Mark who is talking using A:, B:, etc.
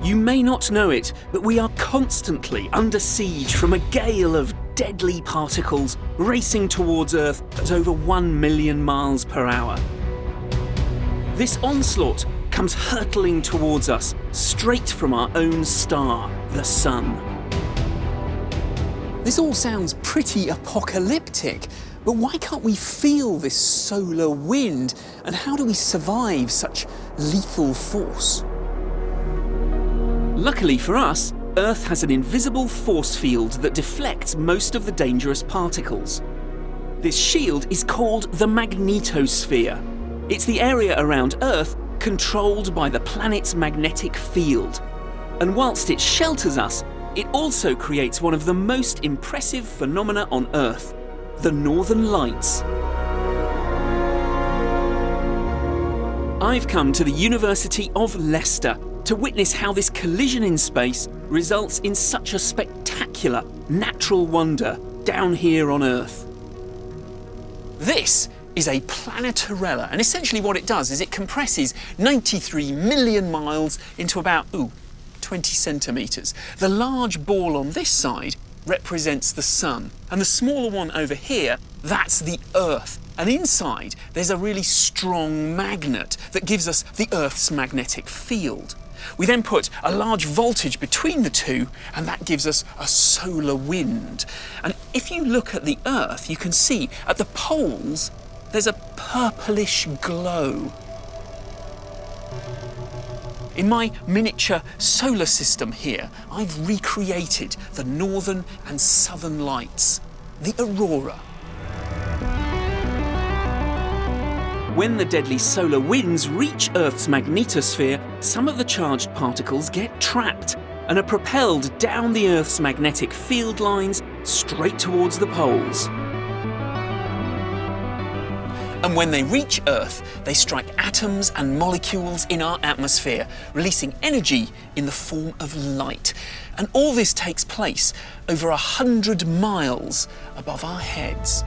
A: You may not know it, but we are constantly under siege from a gale of deadly particles racing towards Earth at over 1 million miles per hour. This onslaught comes hurtling towards us, straight from our own star, the Sun.
B: This all sounds pretty apocalyptic, but why can't we feel this solar wind? And how do we survive such lethal force?
A: Luckily for us, Earth has an invisible force field that deflects most of the dangerous particles. This shield is called the magnetosphere. It's the area around Earth controlled by the planet's magnetic field. And whilst it shelters us, it also creates one of the most impressive phenomena on Earth, the Northern Lights. I've come to the University of Leicester to witness how this collision in space results in such a spectacular natural wonder down here on Earth.
B: This is a Planeterrella, and essentially what it does is it compresses 93 million miles into about 20 centimetres. The large ball on this side represents the Sun, and the smaller one over here, that's the Earth. And inside, there's a really strong magnet that gives us the Earth's magnetic field. We then put a large voltage between the two, and that gives us a solar wind. And if you look at the Earth, you can see at the poles, there's a purplish glow. In my miniature solar system here, I've recreated the northern and southern lights, the Aurora.
A: When the deadly solar winds reach Earth's magnetosphere, some of the charged particles get trapped and are propelled down the Earth's magnetic field lines straight towards the poles.
B: And when they reach Earth, they strike atoms and molecules in our atmosphere, releasing energy in the form of light. And all this takes place over 100 miles above our heads.